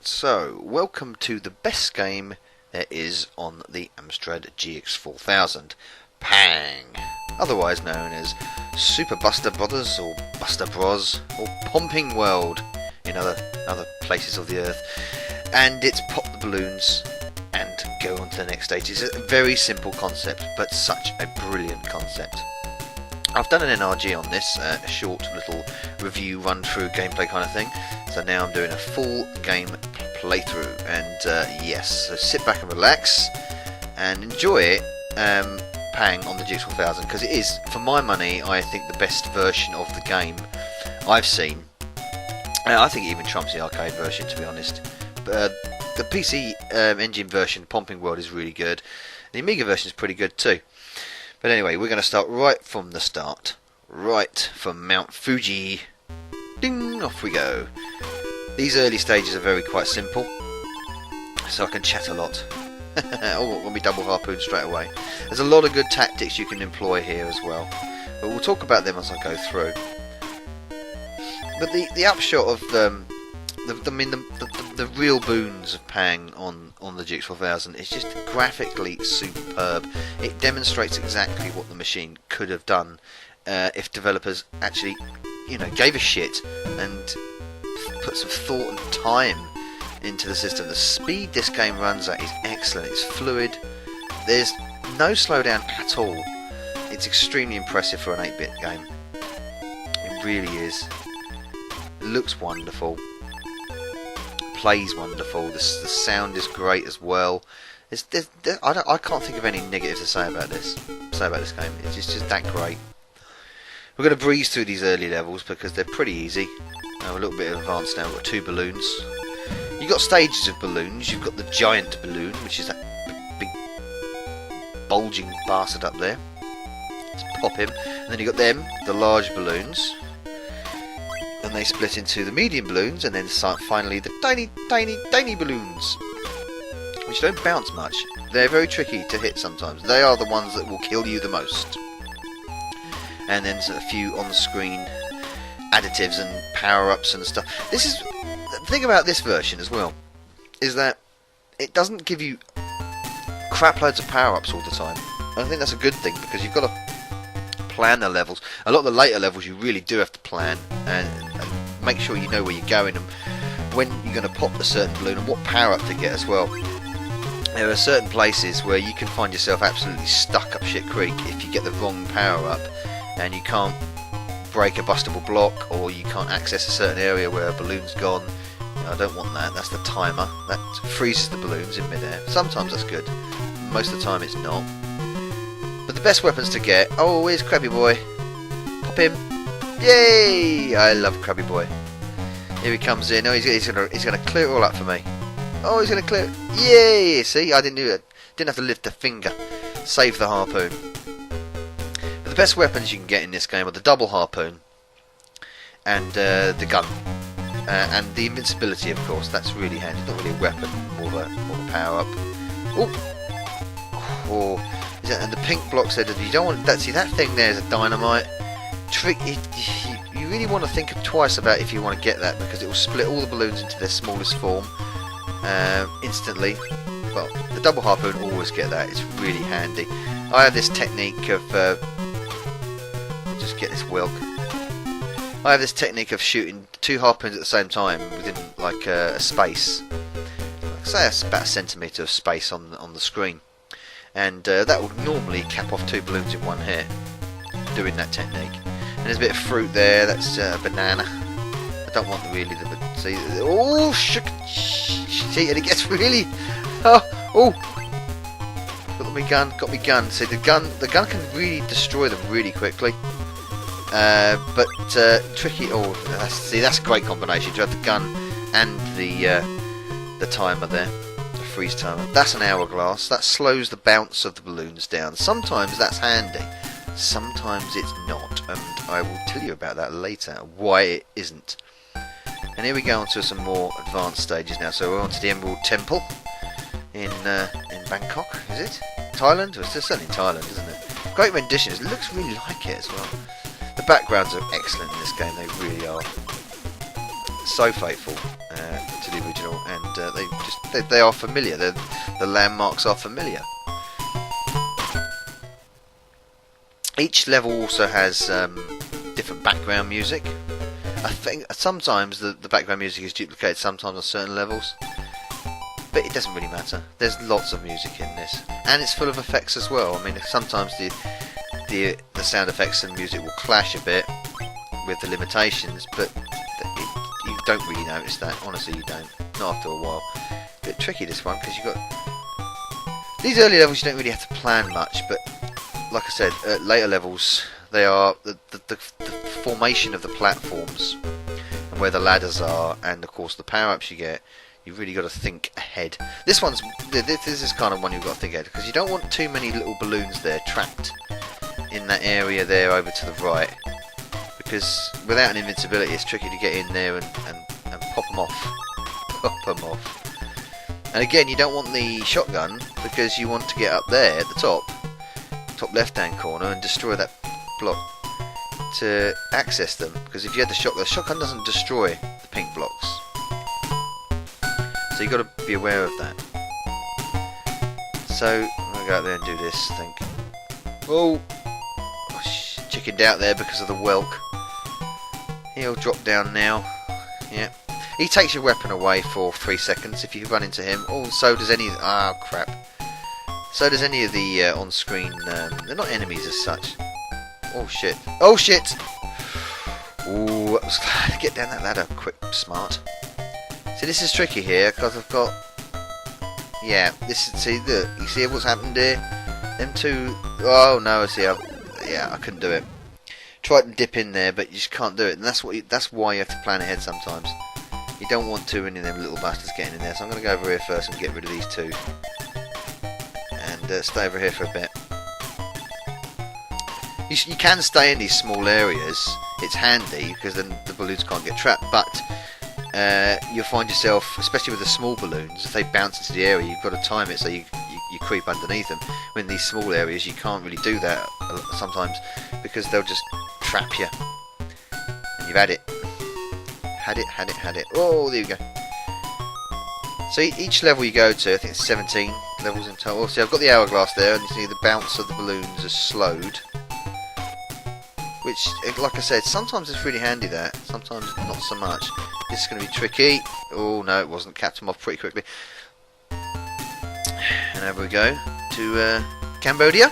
So, welcome to the best game there is on the Amstrad GX4000, Pang, otherwise known as Super Buster Brothers or Buster Bros or Pomping World in other places of the earth. And it's pop the balloons and go on to the next stage. It's a very simple concept, but such a brilliant concept. I've done an NRG on this, a short little review, run-through, gameplay kind of thing. So now I'm doing a full game playthrough, and yes, so sit back and relax and enjoy it, Pang on the GX4000, because it is, for my money, I think the best version of the game I've seen. I think it even trumps the arcade version, to be honest. But the PC engine version, Pomping World, is really good. The Amiga version is pretty good too. But anyway, we're going to start right from the start. Right from Mount Fuji. Ding! Off we go. These early stages are quite simple. So I can chat a lot. Oh, let me double harpoon straight away. There's a lot of good tactics you can employ here as well. But we'll talk about them as I go through. But the upshot of the real boons of Pang on the GX4000 is just graphically superb. It demonstrates exactly what the machine could have done if developers actually, gave a shit and put some thought and time into the system. The speed this game runs at is excellent. It's fluid. There's no slowdown at all. It's extremely impressive for an 8-bit game. It really is. It looks wonderful. Plays wonderful. The sound is great as well. I can't think of any negatives to say about this game. It's just that great. We're going to breeze through these early levels because they're pretty easy. A little bit advanced now. We've got 2 balloons. You've got stages of balloons. You've got the giant balloon, which is that big bulging bastard up there. Let's pop him. And then you've got them, the large balloons. And they split into the medium balloons, and then finally the tiny balloons, which don't bounce much. They're very tricky to hit sometimes. They are the ones that will kill you the most. And then there's a few on the screen additives and power-ups and stuff. This is the thing about this version as well, is that it doesn't give you crap loads of power-ups all the time. And I think that's a good thing, because you've got to plan the levels. A lot of the later levels you really do have to plan and make sure you know where you're going and when you're going to pop a certain balloon and what power up to get as well. There are certain places where you can find yourself absolutely stuck up shit creek if you get the wrong power up and you can't break a bustable block, or you can't access a certain area where a balloon's gone. I don't want that. That's the timer. That freezes the balloons in midair. Sometimes that's good. Most of the time it's not. But the best weapons to get... Oh, here's Krabby Boy. Pop him. Yay! I love Krabby Boy. Here he comes in. Oh, he's gonna clear it all up for me. Oh, he's gonna clear it. Yay! See, I didn't do it. Didn't have to lift a finger. Save the harpoon. But the best weapons you can get in this game are the double harpoon and the gun. And the invincibility, of course. That's really handy. Not really a weapon, more of a power up. Oh. And the pink blocks there, you don't want that. See, that thing there is a dynamite. You really want to think twice about if you want to get that, because it will split all the balloons into their smallest form instantly. Well, the double harpoon, always get that. It's really handy. I have this technique of just get this whelk. I have this technique of shooting 2 harpoons at the same time within like a space. Like, say that's about a centimetre of space on the screen. And that would normally cap off 2 balloons in one hit, doing that technique. And there's a bit of fruit there, that's a banana. I don't want really the... See, oh, see, and it gets really... Oh! Got me gun. See, the gun can really destroy them really quickly. But tricky... Oh, that's a great combination. You have the gun and the timer there. Freeze timer. That's an hourglass. That slows the bounce of the balloons down. Sometimes that's handy, sometimes it's not, and I will tell you about that later, why it isn't. And here we go on to some more advanced stages now. So we're on to the Emerald Temple in Bangkok, is it? Thailand? It's certainly Thailand, isn't it? Great renditions. It looks really like it as well. The backgrounds are excellent in this game. They really are. So faithful to the original, and just they are familiar. The landmarks are familiar. Each level also has different background music. I think sometimes the background music is duplicated sometimes on certain levels, but it doesn't really matter. There's lots of music in this, and it's full of effects as well. I mean, sometimes the sound effects and music will clash a bit with the limitations, but you don't really notice that. Honestly, you don't. Not after a while. A bit tricky this one, because you've got these early levels. You don't really have to plan much, but like I said, at later levels, they are the formation of the platforms and where the ladders are, and of course the power-ups you get. You've really got to think ahead. This is kind of one you've got to think ahead, because you don't want too many little balloons there trapped in that area there over to the right, because without an invincibility it's tricky to get in there and pop them off. Pop them off. And again, you don't want the shotgun, because you want to get up there at the top left hand corner and destroy that block to access them, because if you had the shotgun doesn't destroy the pink blocks, so you've got to be aware of that. So I'm going to go out there and do this, I think. Oh, chickened out there because of the whelk. He'll drop down now. Yeah, he takes your weapon away for 3 seconds if you run into him. Oh, so does any... Ah, crap. So does any of the on-screen... they're not enemies as such. Oh, shit. Oh, shit! Ooh, I was glad to get down that ladder quick, smart. See, this is tricky here, because I've got... Yeah, this is... See, look, you see what's happened here? Them two... Oh, no, see, yeah, I couldn't do it. Tried to dip in there, but you just can't do it. And that's why you have to plan ahead sometimes. You don't want too many of them little bastards getting in there, so I'm going to go over here first and get rid of these two. And stay over here for a bit. You can stay in these small areas. It's handy, because then the balloons can't get trapped, but you'll find yourself, especially with the small balloons, if they bounce into the area, you've got to time it so you creep underneath them. In these small areas you can't really do that sometimes, because they'll just trap you. And you've had it. Had it. Oh, there you go. So each level you go to, I think it's 17 levels in total. See, I've got the hourglass there, and you see the bounce of the balloons is slowed. Which, like I said, sometimes it's really handy that, sometimes not so much. This is going to be tricky. Oh no, it wasn't. Capped them off pretty quickly. And over we go to Cambodia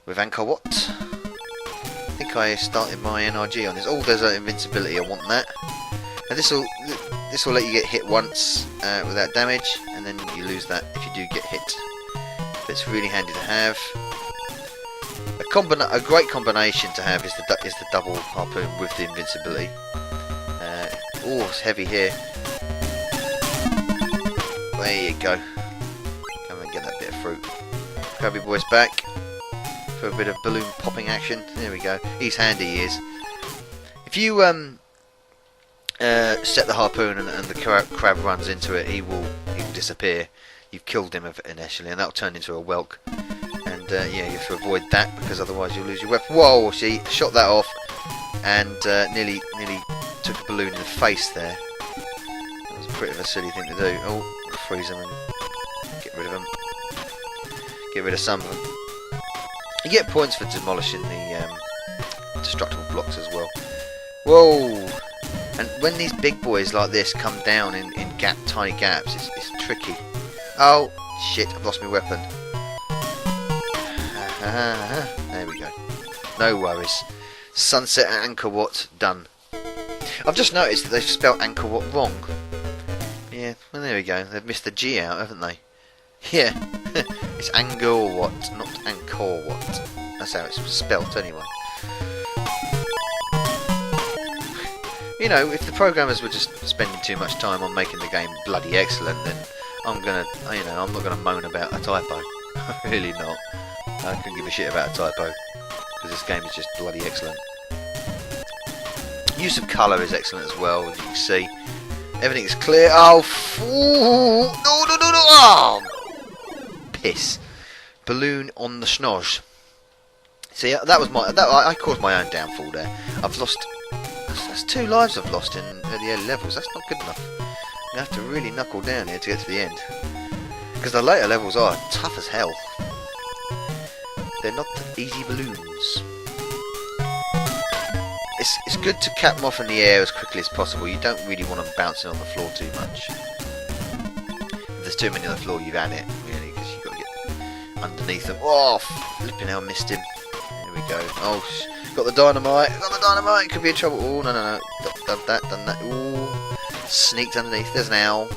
with Angkor Wat. I think I started my NRG on this. Oh, there's an invincibility. I want that. And this will let you get hit once without damage, and then you lose that if you do get hit. But it's really handy to have. A great combination to have is the double harpoon with the invincibility. Oh, it's heavy here. There you go. Come and get that bit of fruit. Grab your boys back for a bit of balloon popping action. There we go. He's handy, he is. If you set the harpoon and the crab runs into it, he will disappear. You've killed him initially, and that'll turn into a whelk. And yeah, you have to avoid that, because otherwise you'll lose your weapon. Whoa! See, shot that off, and nearly took a balloon in the face there. That was a bit of a silly thing to do. Oh, freeze them and get rid of them. Get rid of some of them. You get points for demolishing the destructible blocks as well. Whoa! And when these big boys like this come down in tiny gaps, it's tricky. Oh shit! I've lost my weapon. There we go. No worries. Sunset at Angkor Wat done. I've just noticed that they've spelt Angkor Wat wrong. Yeah, well there we go. They've missed the G out, haven't they? Yeah. It's Angkor Wat, not Angkor Wat. That's how it's spelt anyway. You know, if the programmers were just spending too much time on making the game bloody excellent, then I'm not gonna moan about a typo. Really not. I couldn't give a shit about a typo, because this game is just bloody excellent. Use of colour is excellent as well, as you can see. Everything is clear. Oh, no! Oh, piss! Balloon on the schnoz. See, that was I caused my own downfall there. I've lost. That's 2 lives I've lost in the early levels. That's not good enough. You have to really knuckle down here to get to the end. Because the later levels are tough as hell. They're not easy balloons. It's good to cap them off in the air as quickly as possible. You don't really want them bouncing on the floor too much. If there's too many on the floor, you've had it, really, because you've got to get underneath them. Oh, flipping hell, missed him. There we go. Oh, got the dynamite. Got the dynamite. Could be in trouble. Oh, no, no, no. Done that. Ooh, sneaked underneath. There's an owl.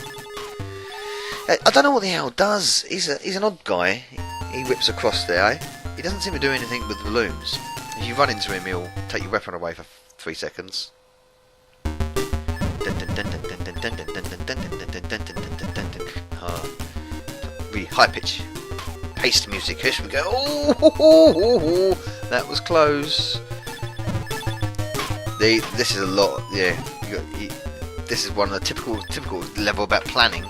I don't know what the owl does. He's an odd guy. He whips across there. He doesn't seem to do anything with balloons. If you run into him, he'll take your weapon away for 3 seconds. Really high pitch, paced music. Here we go. Oh, that was close. This is a lot. Yeah, this is one of the typical level about planning.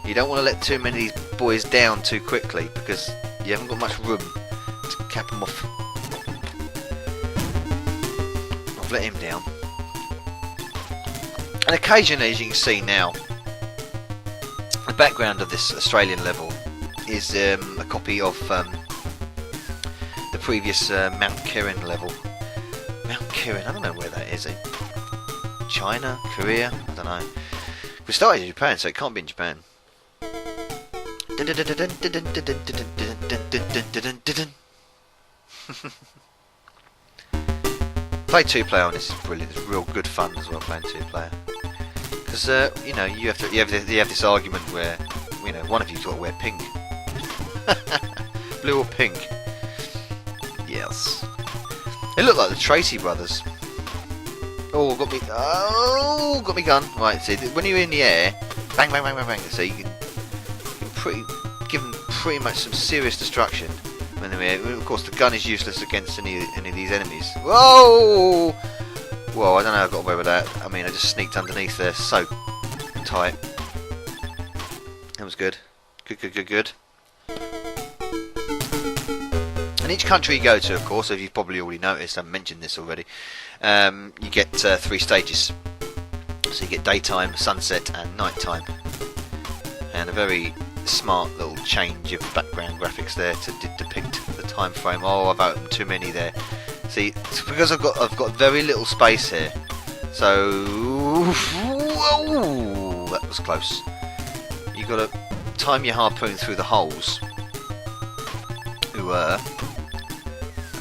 You don't want to let too many of these boys down too quickly because you haven't got much room to cap them off. I've let him down. And occasionally, as you can see now, the background of this Australian level is a copy of the previous Mount Kirin level. Mount Kirin, I don't know where that is. China? Korea? I don't know. We started in Japan, so it can't be in Japan. Play 2-player on this is brilliant. It's real good fun as well playing 2-player. Because you know you have this argument where one of you's got to wear pink, blue or pink. Yes. They look like the Tracy brothers. Oh, got me! Oh, got me gun. Right, see, when you're in the air, bang, bang, bang, bang, bang. So you can give them pretty much some serious destruction when they're in the air. Of course, the gun is useless against any of these enemies. Whoa! Whoa! I don't know how I got away with that. I mean, I just sneaked underneath there, so tight. That was good. Good. And each country you go to, of course, as you've probably already noticed, I've mentioned this already, you get 3 stages. So you get daytime, sunset and nighttime. And a very smart little change of background graphics there to depict the time frame. Oh, I've opened too many there. See, it's because I've got very little space here. So, whoa, that was close. You've got to time your harpoon through the holes.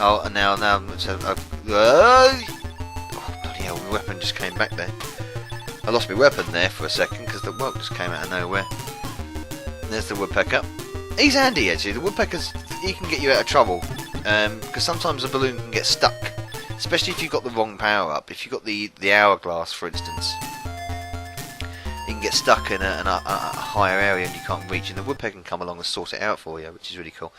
Oh, and now, oh, bloody hell, my weapon just came back there. I lost my weapon there for a second because the whelk just came out of nowhere. And there's the woodpecker. He's handy actually. The woodpeckers, he can get you out of trouble because sometimes a balloon can get stuck, especially if you've got the wrong power up. If you've got the hourglass, for instance, you can get stuck in a higher area and you can't reach, and the woodpecker can come along and sort it out for you, which is really cool.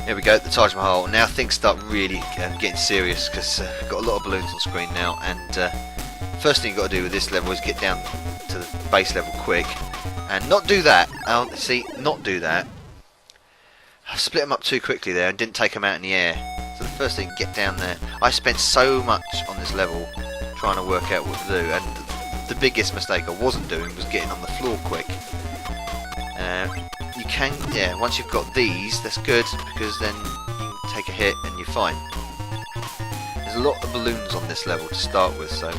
Here we go, the Taj Mahal. Now things start really getting serious because we've got a lot of balloons on screen now, and first thing you've got to do with this level is get down to the base level quick and not do that. Not do that. I split them up too quickly there and didn't take them out in the air. So the first thing, get down there. I spent so much on this level trying to work out what to do, and the biggest mistake I wasn't doing was getting on the floor quick. You can, yeah, once you've got these, that's good, because then you can take a hit and you're fine. There's a lot of balloons on this level to start with, so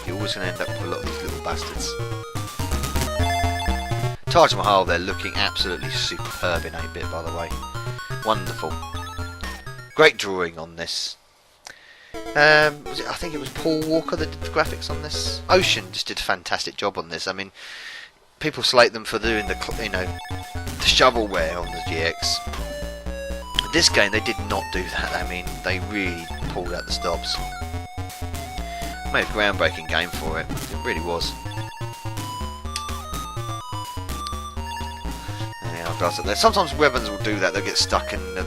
you're always going to end up with a lot of these little bastards. Taj Mahal, they're looking absolutely superb in 8-bit, by the way. Wonderful. Great drawing on this. I think it was Paul Walker that did the graphics on this. Ocean just did a fantastic job on this. I mean, people slate them for doing the shovelware on the GX. This game, they did not do that. I mean, they really pulled out the stops. Made a groundbreaking game for it. It really was. Sometimes weapons will do that. They'll get stuck in the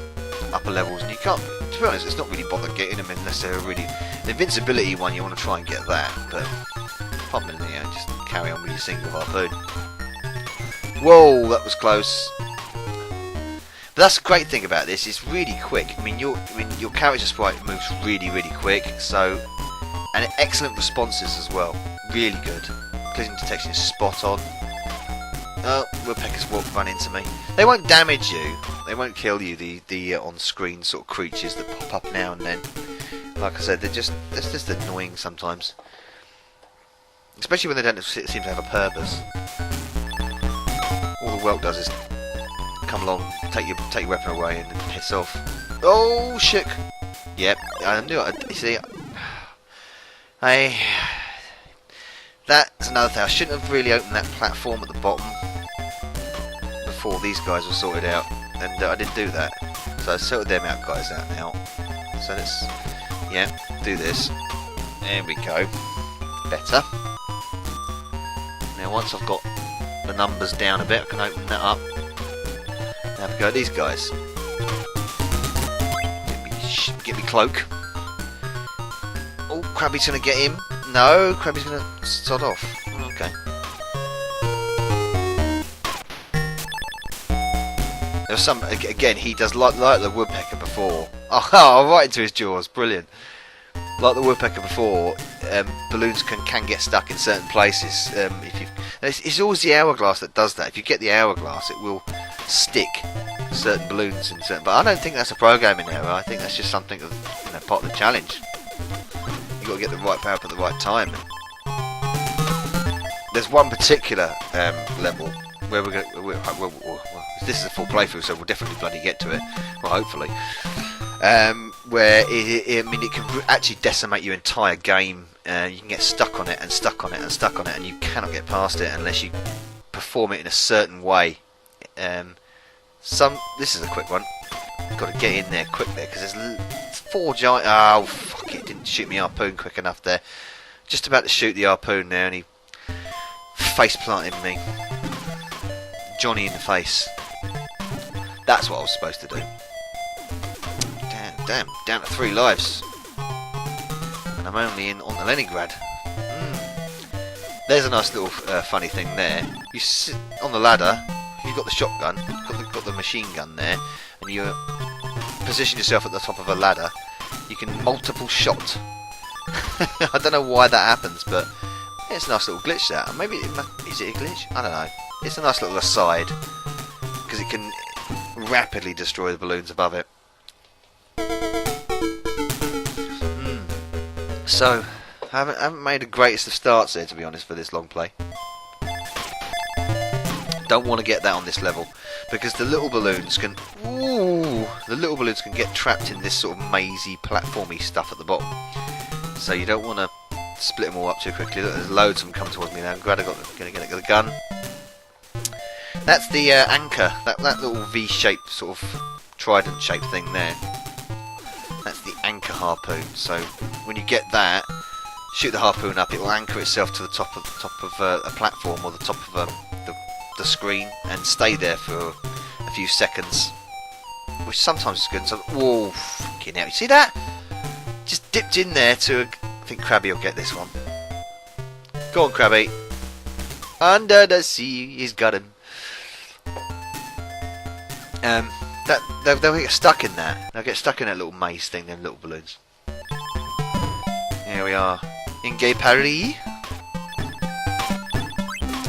upper levels, and you can't. To be honest, it's not really bothered getting them unless they're really the invincibility one. You want to try and get that, but apart from that, just carry on with your single harpoon. Whoa, that was close. But that's the great thing about this. It's really quick. I mean, your character sprite moves really quick. So, and excellent responses as well. Really good. Collision detection is spot on. Oh, woodpeckers will run into me. They won't damage you. They won't kill you. The on-screen sort of creatures that pop up now and then. Like I said, they're just annoying sometimes. Especially when they don't seem to have a purpose. All the whelk does is come along, take your weapon away, and then piss off. Oh shit! Yep, I knew it. You see, that's another thing. I shouldn't have really opened that platform at the bottom before these guys were sorted out, and I didn't do that. So I sorted them guys out now. So let's, yeah, do this. There we go. Better. Now once I've got the numbers down a bit, I can open that up. Now we go at these guys. Get me cloak. Oh, Krabby's gonna get him. No, Krabby's gonna sod off. Okay. There's some again. He does like the woodpecker before. Oh, right into his jaws. Brilliant. Like the woodpecker before, balloons can get stuck in certain places. It's always the hourglass that does that. If you get the hourglass, it will stick certain balloons in certain. But I don't think that's a programming error. I think that's just something of part of the challenge. You got to get the right power up at the right time. There's one particular level where we're going. Well, this is a full playthrough, so we'll definitely bloody get to it. Well, hopefully. Where it can actually decimate your entire game. You can get stuck on it and stuck on it and stuck on it, and you cannot get past it unless you perform it in a certain way. This is a quick one. Got to get in there quick there because there's 4 giant. Oh fuck! It didn't shoot me harpoon quick enough there. Just about to shoot the harpoon there, and he face planted me. Johnny in the face. That's what I was supposed to do. Damn, down to 3 lives. And I'm only on Leningrad. There's a nice little funny thing there. You sit on the ladder, you've got the shotgun, got the machine gun there, and you position yourself at the top of a ladder. You can multiple shot. I don't know why that happens, but it's a nice little glitch there. Maybe is it a glitch? I don't know. It's a nice little aside because it can rapidly destroy the balloons above it. So, I haven't made the greatest of starts there, to be honest, for this long play. Don't want to get that on this level because the little balloons can get trapped in this sort of mazy, platformy stuff at the bottom. So you don't want to split them all up too quickly. Look, there's loads of them come towards me now. I'm glad I got the gun. That's the anchor. That little V-shaped sort of trident-shaped thing there. That's the anchor harpoon. So when you get that, shoot the harpoon up. It will anchor itself to the top of a platform or the top of the screen and stay there for a few seconds, which sometimes is good. So, whoa, fucking hell! You see that? Just dipped in there to. I think Krabby will get this one. Go on, Krabby. Under the sea, he's got him. They'll get stuck in that. They'll get stuck in that little maze thing, them little balloons. Here we are. In Gay Paris.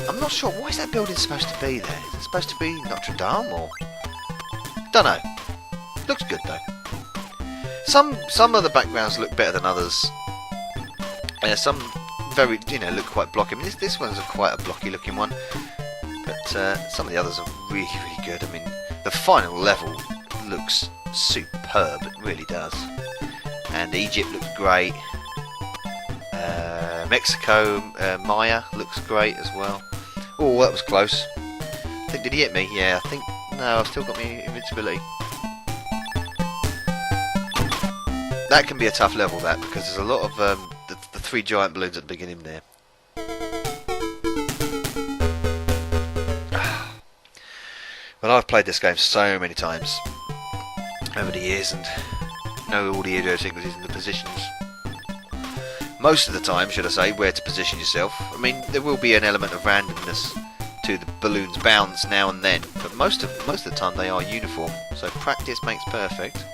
I'm not sure. Why is that building supposed to be there? Is it supposed to be Notre Dame or? Don't know. Looks good though. Some of the backgrounds look better than others. Some very, look quite blocky. I mean, this one's quite a blocky looking one. But some of the others are really, really good. I mean, the final level looks superb. It really does. And Egypt looks great. Mexico, Maya looks great as well. Oh, that was close. I think, did he hit me? Yeah, I think. No, I've still got my invincibility. That can be a tough level, that, because there's a lot of the 3 giant balloons at the beginning there. Well, I've played this game so many times over the years and know all the idiosyncrasies and the positions. Most of the time, should I say, where to position yourself. I mean, there will be an element of randomness to the balloon's bounce now and then, but most of the time they are uniform. So practice makes perfect.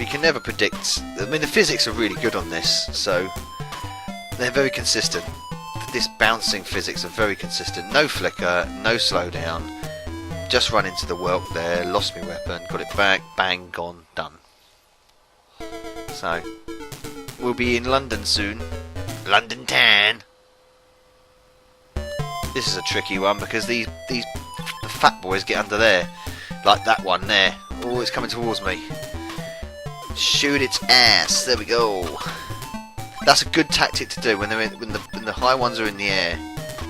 You can never predict. I mean, the physics are really good on this, so they're very consistent. this bouncing physics are very consistent. No flicker, no slowdown. Just run into the whelk there, lost my weapon, got it back, bang, gone, done. So, we'll be in London soon. London Town. This is a tricky one because the fat boys get under there, like that one there. Oh, it's coming towards me. Shoot its ass. There we go. That's a good tactic to do when the high ones are in the air,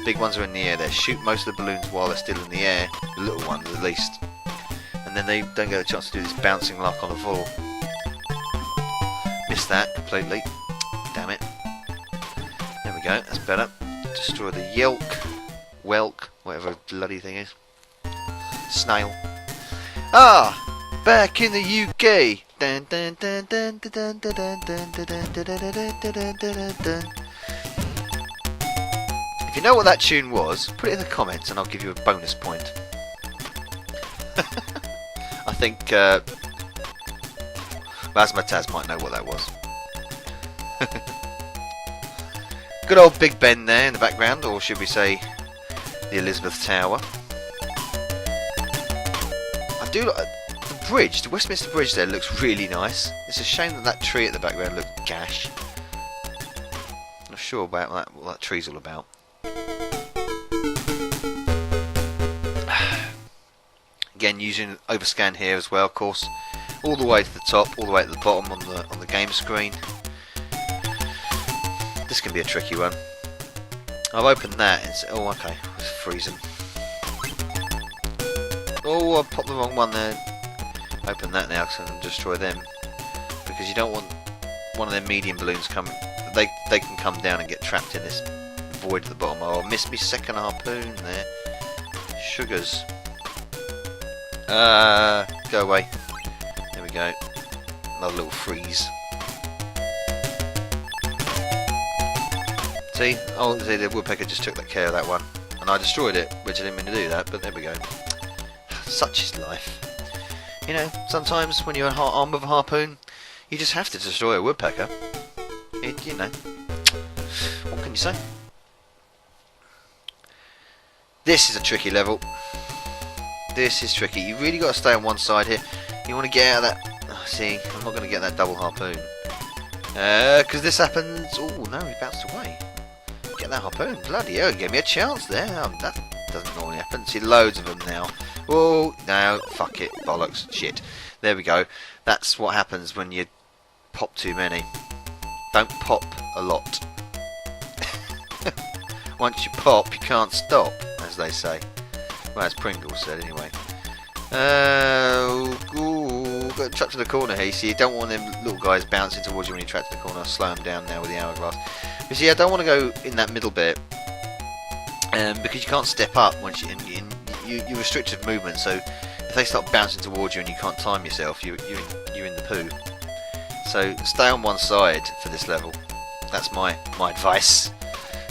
big ones are in the air. They shoot most of the balloons while they're still in the air, the little ones at least, and then they don't get a chance to do this bouncing like on the floor. Missed that completely. Damn it. There we go. That's better. Destroy the whelk, whatever bloody thing is. Snail. Ah, back in the UK. If you know what that tune was, put it in the comments and I'll give you a bonus point. I think Razmataz might know what that was. Good old Big Ben there in the background, or should we say the Elizabeth Tower. I do like the bridge, the Westminster Bridge there looks really nice. It's a shame that that tree at the background looks gash. Not sure about what that tree's all about. Again, using overscan here as well, of course, all the way to the top, all the way to the bottom on the game screen. This can be a tricky one. I've opened that and said, oh okay, it's freezing. Oh, I popped the wrong one there. Open that now so I can destroy them, because you don't want one of them medium balloons come. They can come down and get trapped in this void at the bottom. Oh, I missed my second harpoon there. Sugars. Go away. There we go. Another little freeze. See? Oh, see, the woodpecker just took care of that one. And I destroyed it, which I didn't mean to do that, but there we go. Such is life. You know, sometimes when you're armed with a harpoon, you just have to destroy a woodpecker. You know. What can you say? This is a tricky level. This is tricky. You really got to stay on one side here. You want to get out of that. Oh, see, I'm not going to get that double harpoon. Because this happens. Oh, no, he bounced away. Get that harpoon. Bloody hell, gave me a chance there. That doesn't normally happen. See, loads of them now. Oh, no, fuck it. Bollocks. Shit. There we go. That's what happens when you pop too many. Don't pop a lot. Once you pop, you can't stop, as they say. Well, as Pringles said, anyway. Got trapped to the corner here. See, you don't want them little guys bouncing towards you when you trap to the corner. I'll slow them down now with the hourglass. But see, I don't want to go in that middle bit, because you can't step up once you're restricted of movement. So if they start bouncing towards you and you can't time yourself, you're in the poo. So stay on one side for this level. That's my advice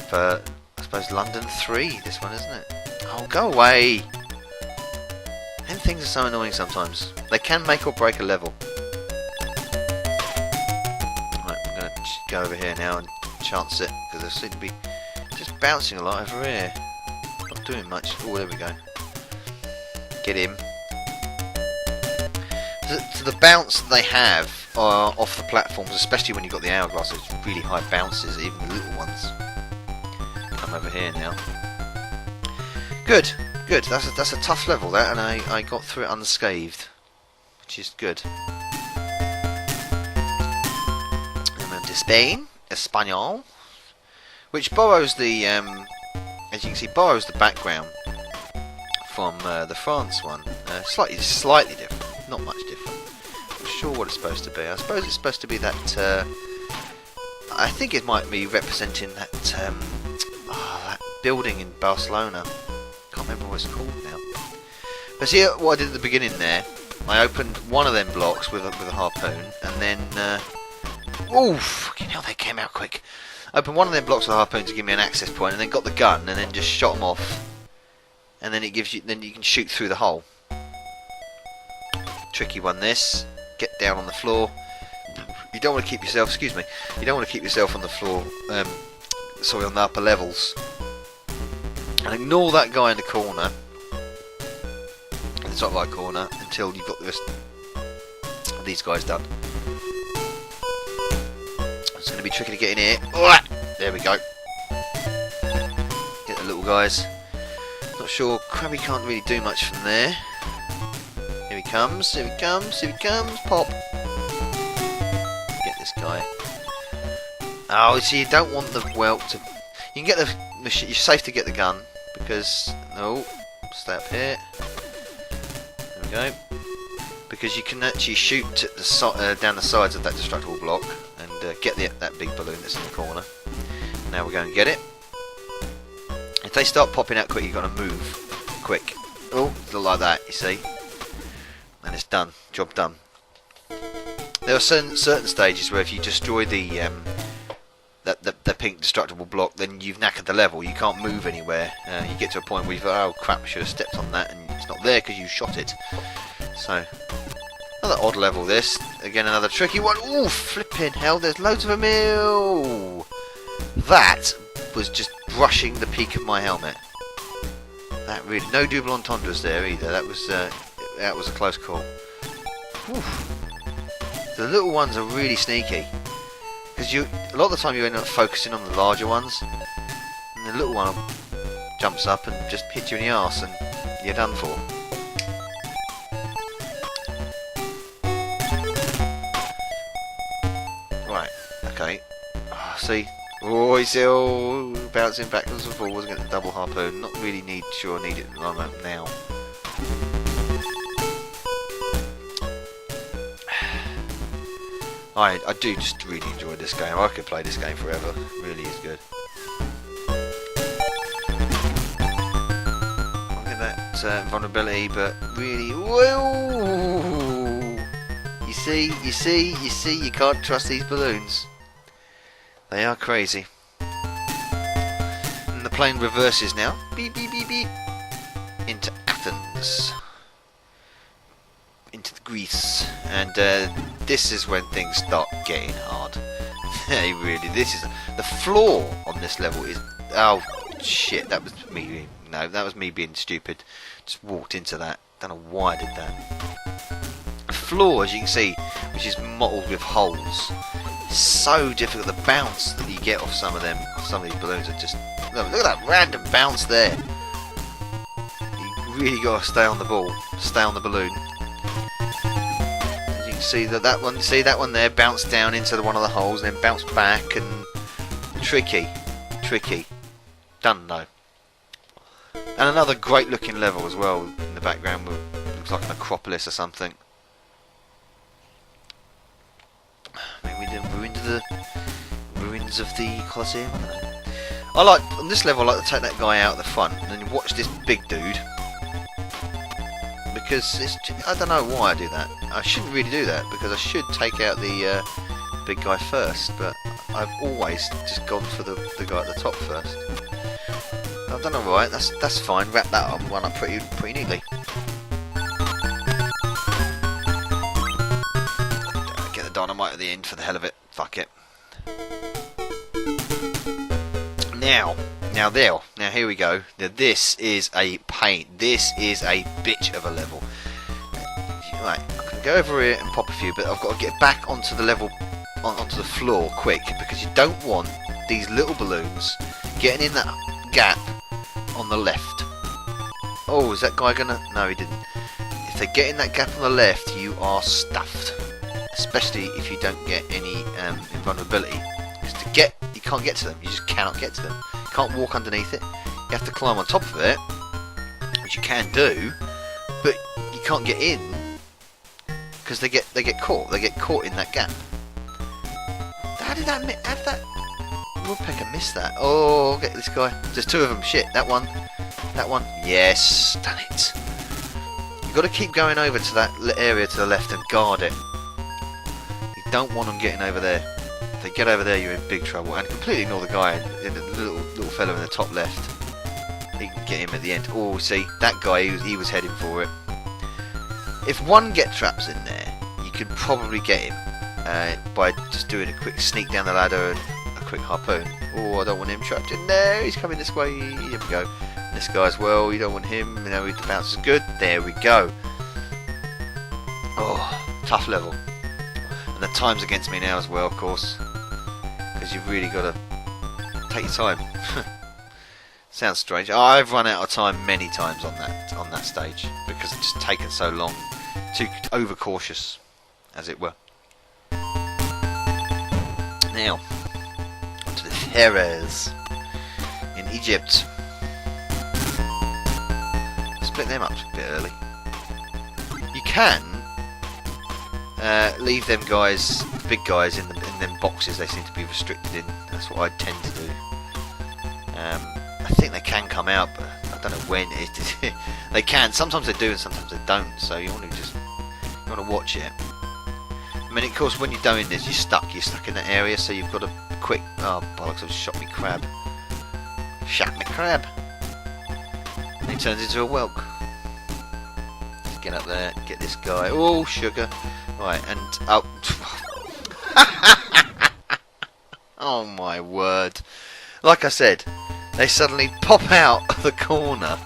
for, I suppose, London 3. This one, isn't it? Oh, go away! Them things are so annoying sometimes. They can make or break a level. Right, I'm going to go over here now and chance it, because they seem to be just bouncing a lot over here. Not doing much. Oh, there we go. Get him. So the bounce that they have off the platforms, especially when you've got the hourglass, it's really high bounces, even the little ones. Come over here now. Good, good. That's a tough level, that, and I got through it unscathed, which is good. And then to Spain, Espanol, which borrows the, as you can see, borrows the background from the France one. Slightly different, not much different. I'm not sure what it's supposed to be. I suppose it's supposed to be that. I think it might be representing that that building in Barcelona. Can't remember what it's called now. But see what I did at the beginning there? I opened one of them blocks with a harpoon, and then oh, fucking hell, they came out quick. Opened one of them blocks with a harpoon to give me an access point, and then got the gun, and then just shot them off. And then it gives you, then you can shoot through the hole. Tricky one, this. Get down on the floor. You don't want to keep yourself. Excuse me. You don't want to keep yourself on the floor. sorry, on the upper levels. And ignore that guy in the corner, in the top right corner, until you've got the rest of these guys done. It's going to be tricky to get in here. There we go. Get the little guys. Not sure, Krabby can't really do much from there. Here he comes, here he comes, here he comes, pop. Get this guy. Oh, see, you don't want the whelp to... You can get the machine, you're safe to get the gun, because... No, stay up here. There we go. Because you can actually shoot at the down the sides of that destructible block, and get that big balloon that's in the corner. Now we're going to get it. If they start popping out quick, you've got to move quick. Oh, look like that, you see. And it's done. Job done. There are certain stages where if you destroy the pink destructible block, then you've knackered the level. You can't move anywhere. You get to a point where you thought, oh crap, I should have stepped on that, and it's not there because you shot it. So, another odd level this. Again, another tricky one. Ooh, flipping hell, there's loads of them. Ew. That was just brushing the peak of my helmet. That really, no double entendres there either. That was a close call. Whew. The little ones are really sneaky, because a lot of the time you end up focusing on the larger ones, and the little one jumps up and just hits you in the arse, and you're done for. Right. Okay. Oh, see. Oh, he's still bouncing backwards and forwards against the double harpoon. Not really sure I need it now. I do just really enjoy this game. I could play this game forever. It really is good. I'll get that vulnerability, but really, whoa! You see, you can't trust these balloons. They are crazy. And the plane reverses now. Beep, beep, beep, beep. Into Athens. Into the Greece. And this is when things start getting hard. Hey, really, this is... The floor on this level is... Oh, shit, that was me. No, that was me being stupid. Just walked into that. Don't know why I did that. The floor, as you can see, which is mottled with holes, so difficult. The bounce that you get off some of these balloons are just... Look at that random bounce there. You really got to stay on the ball, stay on the balloon. As you can see that one there bounced down into one of the holes and then bounced back, and tricky. Done though. And another great looking level as well in the background. Looks like an Acropolis or something. Maybe the ruins of the Colosseum. I like, on this level, I like to take that guy out at the front and then watch this big dude, because I don't know why I do that. I shouldn't really do that, because I should take out the big guy first, but I've always just gone for the guy at the top first. I've done alright. That's fine. Wrap that one up pretty neatly. Get the dynamite at the end for the hell of it. Fuck it. Now here we go. Now this is a pain. This is a bitch of a level. Right, I can go over here and pop a few, but I've got to get back onto the level, onto the floor quick, because you don't want these little balloons getting in that gap on the left. Oh, is that guy gonna... No, he didn't. If they get in that gap on the left, you are stuffed. Especially if you don't get any invulnerability. Because you can't get to them. You just cannot get to them. You can't walk underneath it. You have to climb on top of it, which you can do, but you can't get in because they get caught. They get caught in that gap. How did that woodpecker miss that? Oh, get this guy. There's two of them. Shit, that one. Yes, done it. You've got to keep going over to that area to the left and guard it. You don't want them getting over there. If they get over there, you're in big trouble. And completely ignore the guy in the little fellow in the top left. You can get him at the end. Oh, see, that guy, he was heading for it. If one get traps in there, you could probably get him by just doing a quick sneak down the ladder and a quick harpoon. Oh, I don't want him trapped in there. He's coming this way. Here we go. And this guy as well. You don't want him. You know, the bounce is good. There we go. Oh, tough level. And the time's against me now as well, of course. Because you've really got to take your time. Sounds strange. I've run out of time many times on that stage because it's just taken so long. Too overcautious, as it were. Now, onto the Jerez in Egypt. Split them up a bit early. You can leave them guys, the big guys, in them boxes. They seem to be restricted in. That's what I tend to do. I think they can come out, but I don't know when. They can. Sometimes they do, and sometimes they don't. So you want to watch it. I mean, of course, when you're doing this, you're stuck in that area, so you've got to quick. Oh bollocks! I've shot me crab. Shot me crab. And he turns into a whelk. Let's get up there. Get this guy. Oh, sugar. Right, and oh. Oh my word! Like I said, they suddenly pop out of the corner.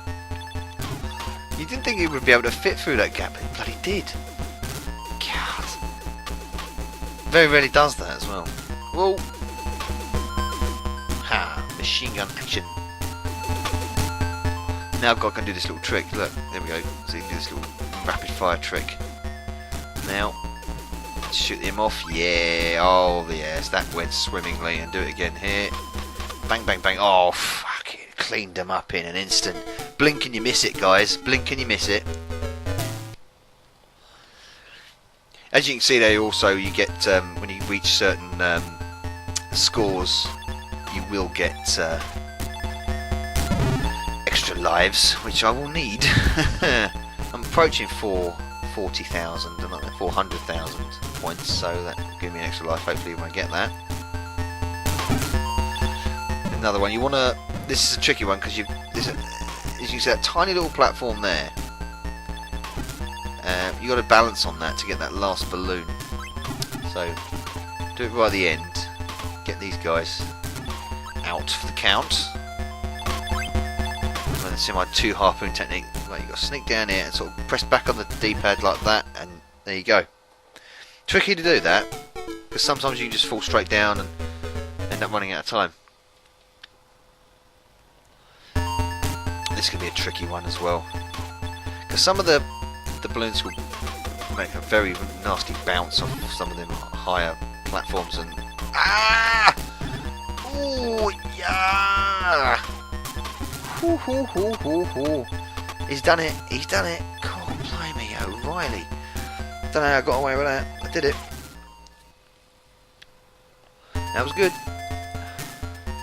You didn't think he would be able to fit through that gap, but he bloody did. God. Very rarely does that as well. Whoa. Ha. Machine gun action. Now God can do this little trick. Look, there we go. So you can do this little rapid fire trick. Now, shoot him off. Yeah. Oh, yes. That went swimmingly. And do it again here. Bang, bang, bang. Oh, fuck it. Cleaned them up in an instant. Blink and you miss it, guys. Blink and you miss it. As you can see there, also you get when you reach certain scores, you will get extra lives, which I will need. I'm approaching 440,000 and 400,000 points, so that will give me an extra life. Hopefully, when I get that. Another one. You want to. This is a tricky one because as you can see, that tiny little platform there. You got to balance on that to get that last balloon. So do it right at the end. Get these guys out for the count. And then see my 2 harpoon technique. Right, you got to sneak down here and sort of press back on the D-pad like that, and there you go. Tricky to do that because sometimes you can just fall straight down and end up running out of time. This could be a tricky one as well because some of the balloons will make a very nasty bounce off some of them higher platforms and oh yeah! Hoo, hoo, hoo, hoo, hoo. He's done it. He's done it. God, blimey, O'Reilly. Don't know how I got away with that. I did it. That was good.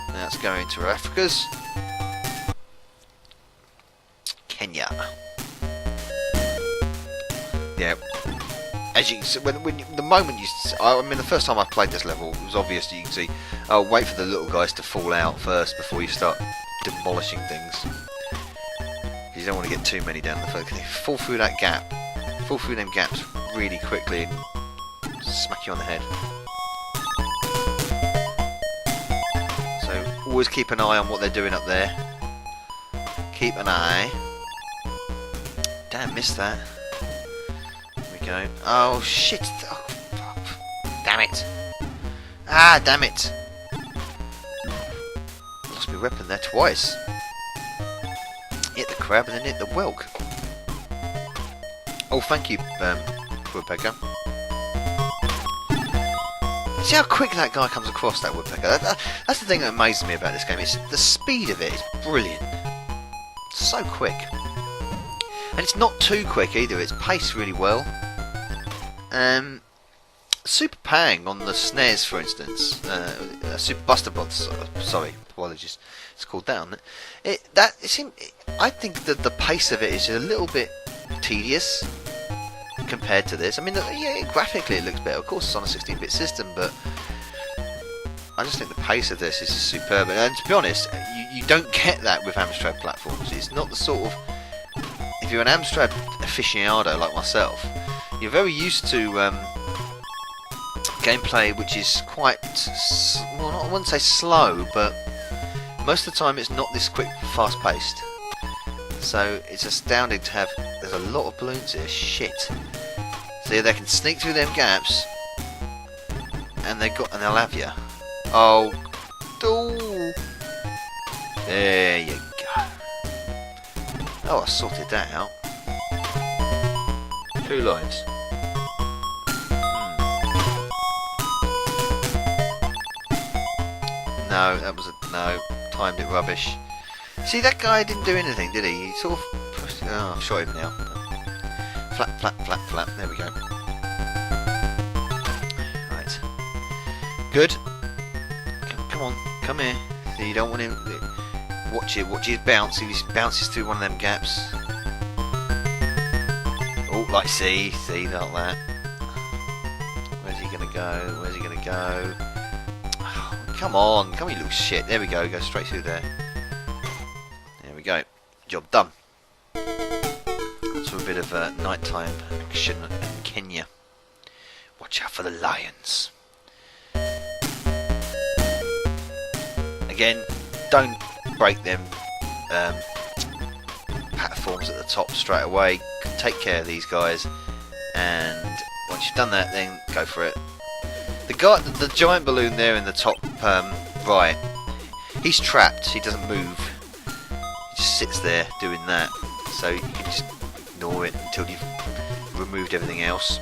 Now let's go into Africa's. Kenya. Yeah. As you can see, the moment you, I mean, the first time I played this level, it was obvious. You can see, oh, wait for the little guys to fall out first before you start demolishing things. You don't want to get too many down the first. They fall through that gap, fall through them gaps really quickly, and smack you on the head. So always keep an eye on what they're doing up there. Keep an eye. Damn, missed that. There we go. Oh shit! Oh, damn it! Ah, damn it! Lost my weapon there twice. Hit the crab and then hit the whelk. Oh, thank you, woodpecker. See how quick that guy comes across, that woodpecker. That's the thing that amazes me about this game. It's the speed of it is brilliant. So quick. And it's not too quick either. It's paced really well. Super Pang on the SNES, for instance, Super Buster Bots. Sorry, apologies. It's called that, isn't it? I think that the pace of it is a little bit tedious compared to this. I mean, yeah, graphically it looks better. Of course, it's on a 16-bit system, but I just think the pace of this is superb. And to be honest, you don't get that with Amstrad platforms. It's not the sort of... If you're an Amstrad aficionado like myself, you're very used to gameplay which is quite, well, I wouldn't say slow, but most of the time it's not this quick, fast-paced. So it's astounding to have. There's a lot of balloons here. Shit. See, they can sneak through them gaps, and they'll have you. Oh, there you go. Oh, I sorted that out. 2 lives. No, that was no. Timed it rubbish. See, that guy didn't do anything, did he? He sort of pushed. Oh, I've shot him now. Flap, flap, flap, flap. There we go. Right. Good. Come on, come here. See, you don't want him. Watch it. Watch his bounce. If he bounces through one of them gaps. Oh, like see, like that. Where's he gonna go? Where's he gonna go? Oh, come on, you little shit. There we go. Go straight through there. There we go. Job done. So a bit of nighttime action in Kenya. Watch out for the lions. Again, don't break them platforms at the top straight away. Take care of these guys, and once you've done that, then go for it. The giant balloon there in the top right, he's trapped. He doesn't move. He just sits there doing that. So you can just ignore it until you've removed everything else.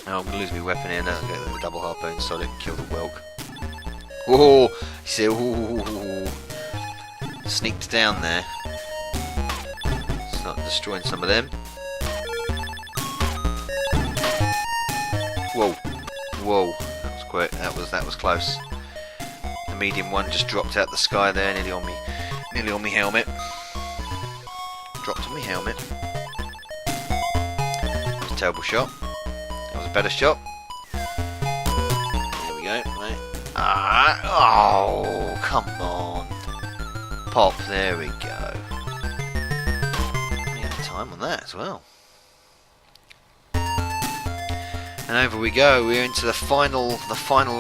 Oh, I'm gonna lose my weapon here. Now I'll get the double harpoon so I can kill the whelk. Oh, you see, ooh, sneaked down there. Start destroying some of them. Whoa, whoa, that was quick. That was close. The medium one just dropped out the sky there, nearly on me helmet. Dropped on me helmet. That was a terrible shot. That was a better shot. There we go. Right. Oh, come on. Pop. There we go. We had time on that as well. And over we go. We're into the final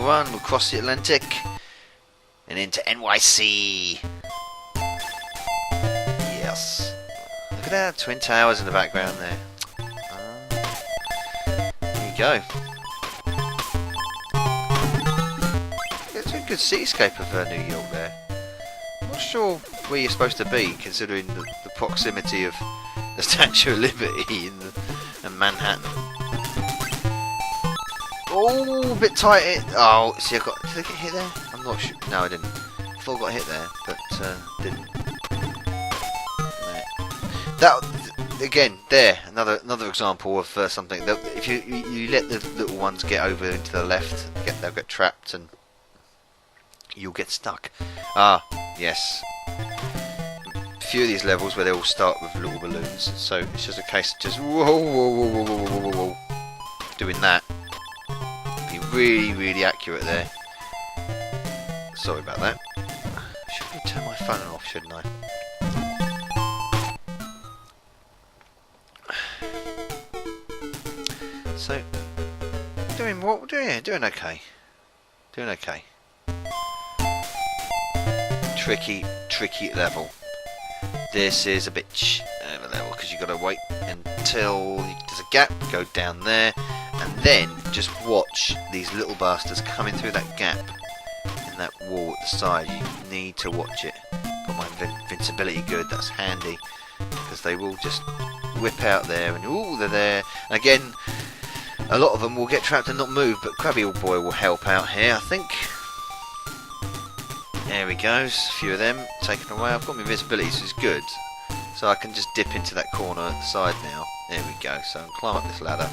run. We'll cross the Atlantic and into NYC. Yes. Look at that, Twin Towers in the background there. There you go. It's a good cityscape of New York there. I'm not sure where you're supposed to be, considering the proximity of the Statue of Liberty and Manhattan. Oh, a bit tight. Oh, see, did I get hit there? I'm not sure. No, I didn't. I thought I got hit there, but didn't. That again, there, another example of something that if you let the little ones get over into the left, they'll get trapped and you'll get stuck. Ah, yes. A few of these levels where they all start with little balloons, so it's just a case of just whoa, doing that. Be really accurate there. Sorry about that. Should probably turn my phone off, shouldn't I? So, doing what we're doing here? Doing okay. Doing okay. Tricky level. This is a bitch of a level because you've got to wait until there's a gap, go down there, and then just watch these little bastards coming through that gap in that wall at the side. You need to watch it. Got my invincibility good, that's handy, because they will just whip out there and ooh, they're there. And again, a lot of them will get trapped and not move, but Krabby Old Boy will help out here, I think. There he goes, a few of them taken away. I've got my invisibility, so it's good. So I can just dip into that corner at the side now. There we go, so I'll climb up this ladder.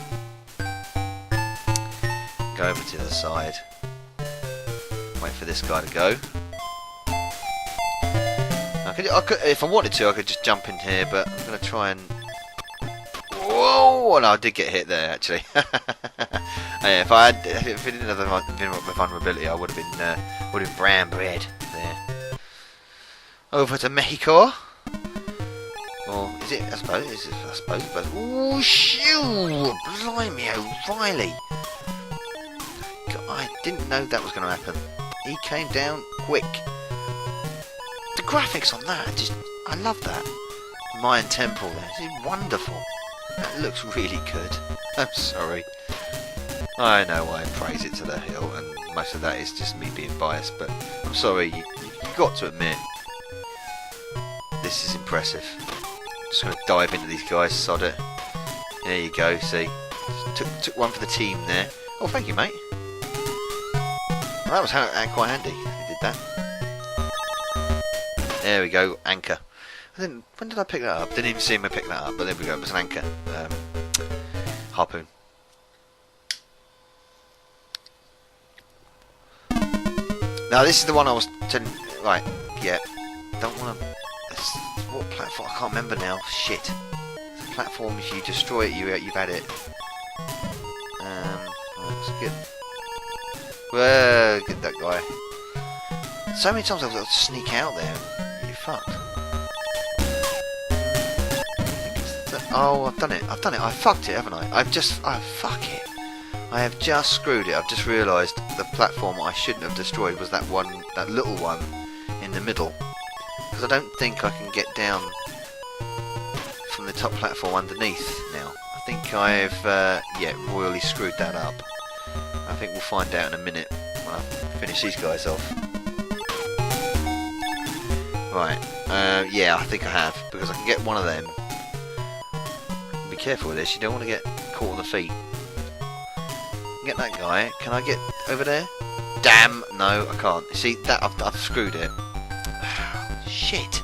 Go over to the side. Wait for this guy to go. I could, if I wanted to, I could just jump in here, but I'm going to try and... Whoa! No, I did get hit there, actually. Yeah, if I didn't have the vulnerability, I would have been brown bread there. Over to Mexico. Or is it? I suppose. Ooh, shoot! Blimey, O'Reilly! I didn't know that was going to happen. He came down quick. The graphics on that, I love that. Mayan Temple there, it's wonderful. That looks really good. I'm sorry. I know I praise it to the hill, and most of that is just me being biased, but I'm sorry, you got to admit, this is impressive. Just going to dive into these guys, sod it. There you go, see. Took one for the team there. Oh, thank you, mate. Well, that was quite handy. He did that. There we go, anchor. When did I pick that up? Didn't even see him pick that up, but there we go. It was an anchor. Harpoon. Now this is the one I was telling. Right, yeah. Don't want to. What platform? I can't remember now. Shit. The platform. If you destroy it, you've had it. That's good. Well, get that guy. So many times I've got to sneak out there. You're fucked. Oh, I've done it. I fucked it, haven't I? Fuck it. I have just screwed it. I've just realised the platform I shouldn't have destroyed was that little one in the middle. Because I don't think I can get down from the top platform underneath now. I think I've, royally screwed that up. I think we'll find out in a minute when I finish these guys off. Right, yeah, I think I have, because I can get one of them. Be careful with this, you don't want to get caught on the feet. Get that guy. Can I get over there? Damn! No, I can't. See, that I've screwed it. Shit!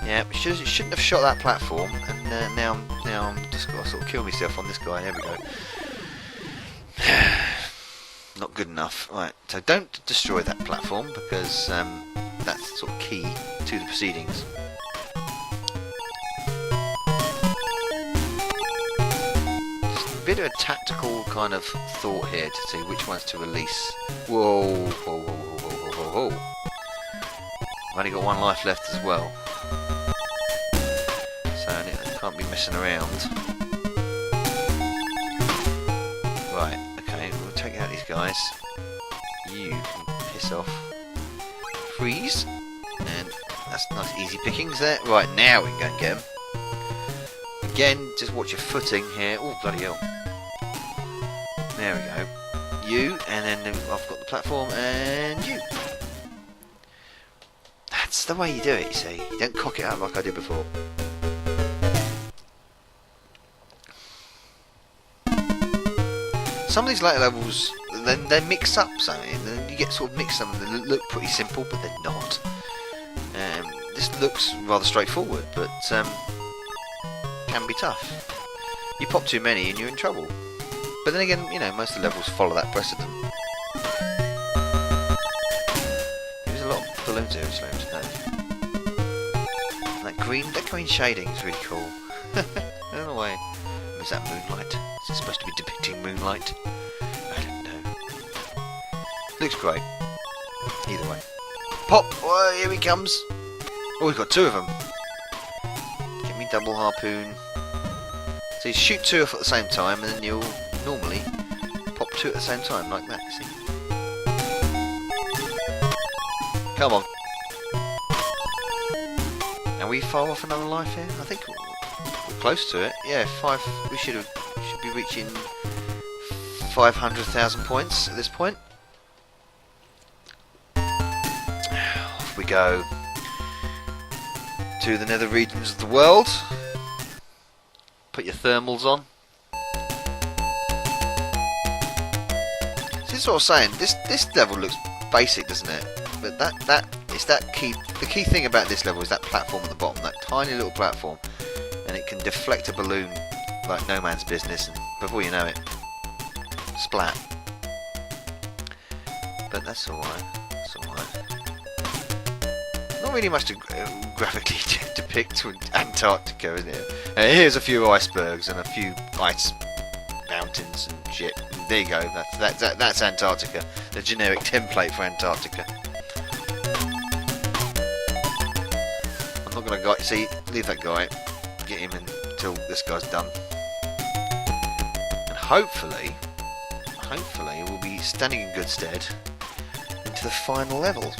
Yeah, shouldn't have shot that platform, and now I'm just got to sort of kill myself on this guy. There we go. Not good enough. Right, so don't destroy that platform, because that's sort of key to the proceedings. Bit of a tactical kind of thought here to see which ones to release. Whoa, whoa, whoa, whoa, whoa, whoa, whoa. I've only got one life left as well. So I can't be messing around. Right, okay, we'll take out these guys. You can piss off. Freeze. And that's nice easy pickings there. Right, now we can go and get them. Again, just watch your footing here. Oh, bloody hell. There we go. You, and then I've got the platform, and you. That's the way you do it, you see. You don't cock it up like I did before. Some of these later levels, they mix up something, and then you get sort of mixed up, and they look pretty simple, but they're not. This looks rather straightforward, but can be tough. You pop too many and you're in trouble. But then again, you know, most of the levels follow that precedent. There's a lot of balloons here, which looks nice. That green shading is really cool. I don't know why. Is that moonlight? Is it supposed to be depicting moonlight? I don't know. Looks great. Either way. Pop! Oh, here he comes! Oh, we've got two of them. Give me double harpoon. So you shoot two off at the same time, and then you'll normally pop two at the same time, like that, you see. Come on. Are we far off another life here? I think we're close to it. Yeah, 5. We should be reaching 500,000 points at this point. Off we go to the nether regions of the world. Put your thermals on. So this is what I was saying. This level looks basic, doesn't it? But the key thing about this level is that platform at the bottom, that tiny little platform, and it can deflect a balloon like no man's business, and before you know it, splat. But that's alright. That's alright. Not really much to graphically depict Antarctica, isn't it? Here's a few icebergs and a few ice mountains and shit. And there you go. That's Antarctica. The generic template for Antarctica. I'm not gonna see. Leave that guy. Get him until this guy's done. And hopefully, hopefully will be standing in good stead into the final level.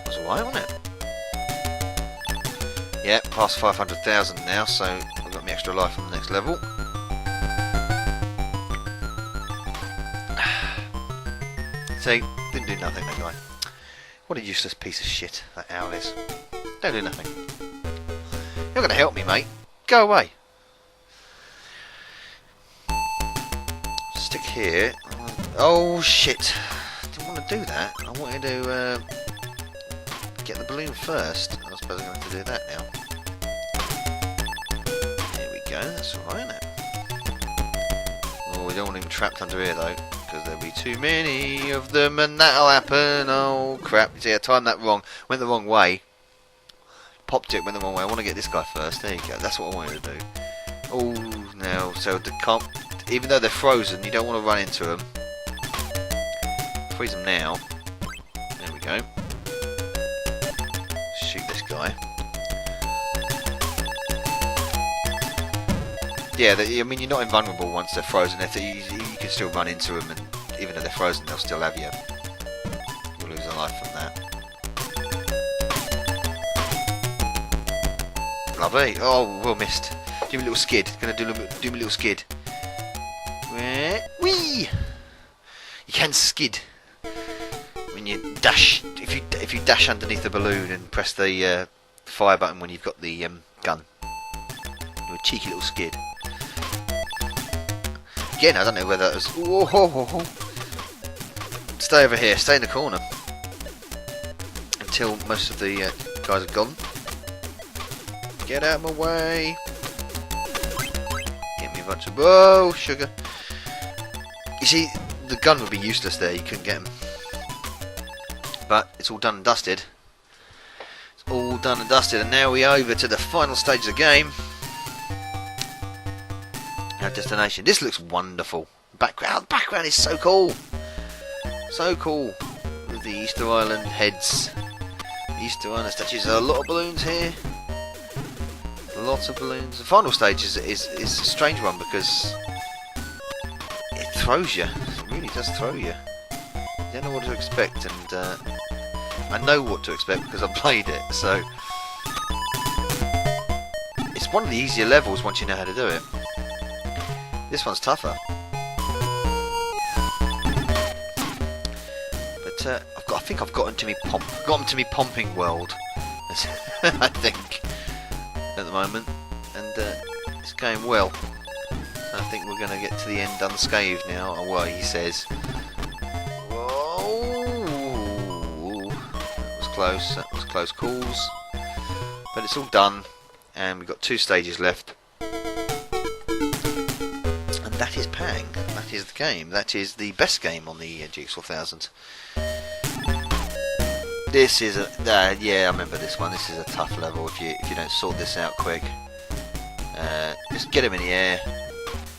Was alright, wasn't it? Yeah, past 500,000 now, so I've got my extra life on the next level. See, didn't do nothing, that guy. What a useless piece of shit that owl is. Don't do nothing. You're not going to help me, mate. Go away. Stick here. Oh, shit. I didn't want to do that. I wanted to get the balloon first. I suppose I'm going to have to do that now. There we go. That's alright, isn't it? Oh, we don't want him trapped under here, though, because there'll be too many of them and that'll happen. Oh, crap. See, I timed that wrong. Went the wrong way. Popped it, went the wrong way. I want to get this guy first. There you go. That's what I wanted to do. Oh, no. So, even though they're frozen, you don't want to run into them. Freeze them now. There we go. Shoot this guy. Yeah, I mean, you're not invulnerable once they're frozen. You can still run into them, and even though they're frozen, they'll still have you. You'll lose a life from that. Lovely. Oh, well missed. Do me a little skid. Gonna do me a little skid. Whee! You can skid when you dash. If you dash underneath the balloon and press the fire button when you've got the gun. You're a cheeky little skid. Again, I don't know whether it was. Whoa. Stay over here. Stay in the corner until most of the guys are gone. Get out of my way. Get me a bunch of... Whoa, sugar. You see, the gun would be useless there. You couldn't get him. But it's all done and dusted. It's all done and dusted. And now we're over to the final stage of the game. Our destination. This looks wonderful. The background is so cool. So cool. With the Easter Island heads. Easter Island statues. There's a lot of balloons here. Lots of balloons. The final stage is a strange one because it throws you. It really does throw you. You don't know what to expect, and I know what to expect because I've played it. So it's one of the easier levels once you know how to do it. This one's tougher. But I think I've gotten to me Pomping world. I think. At the moment, and it's going well. I think we're going to get to the end unscathed now. Oh, well, he says. Whoa, that was close. That was close calls, but it's all done, and we've got 2 stages left, and that is Pang. That is the game. That is the best game on the GX4000. This is yeah, I remember this one. This is a tough level if you don't sort this out quick. Just get him in the air.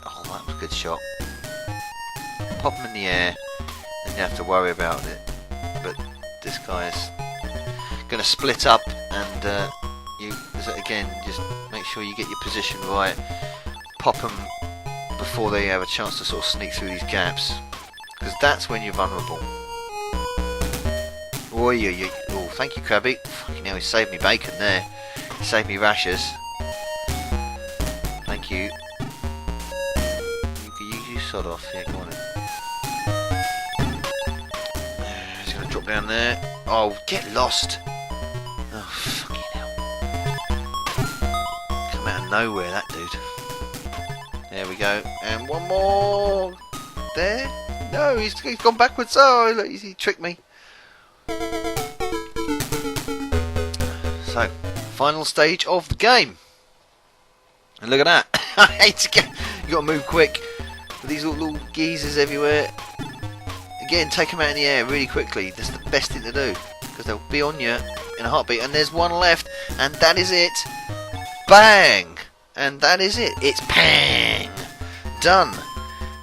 Oh, that was a good shot. Pop him in the air, and you have to worry about it. But this guy's gonna split up, and again, just make sure you get your position right. Pop them before they have a chance to sort of sneak through these gaps, because that's when you're vulnerable. Oh, thank you, Krabby. Fucking hell, he saved me bacon there. He saved me rashers. Thank you. You sod off. Yeah, go on in. He's going to drop down there. Oh, get lost. Oh, fucking hell. Come out of nowhere, that dude. There we go. And one more. There. No, he's gone backwards. Oh, look, he tricked me. So, final stage of the game, and look at that. I hate to get. You got to move quick with these little geezers everywhere. Again, take them out in the air really quickly. That's the best thing to do because they'll be on you in a heartbeat. And there's one left, and that is it. Bang! And that is it. It's Pang. Done.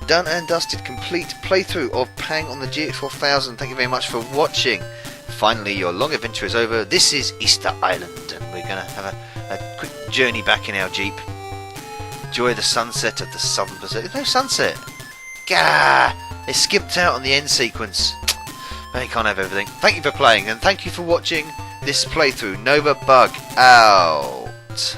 Done and dusted. Complete playthrough of Pang on the GX4000. Thank you very much for watching. Finally, your long adventure is over. This is Easter Island, and we're going to have a quick journey back in our Jeep. Enjoy the sunset of the Southern Pacific. No sunset. Gah! It skipped out on the end sequence. But you can't have everything. Thank you for playing, and thank you for watching this playthrough. Nova Bug out.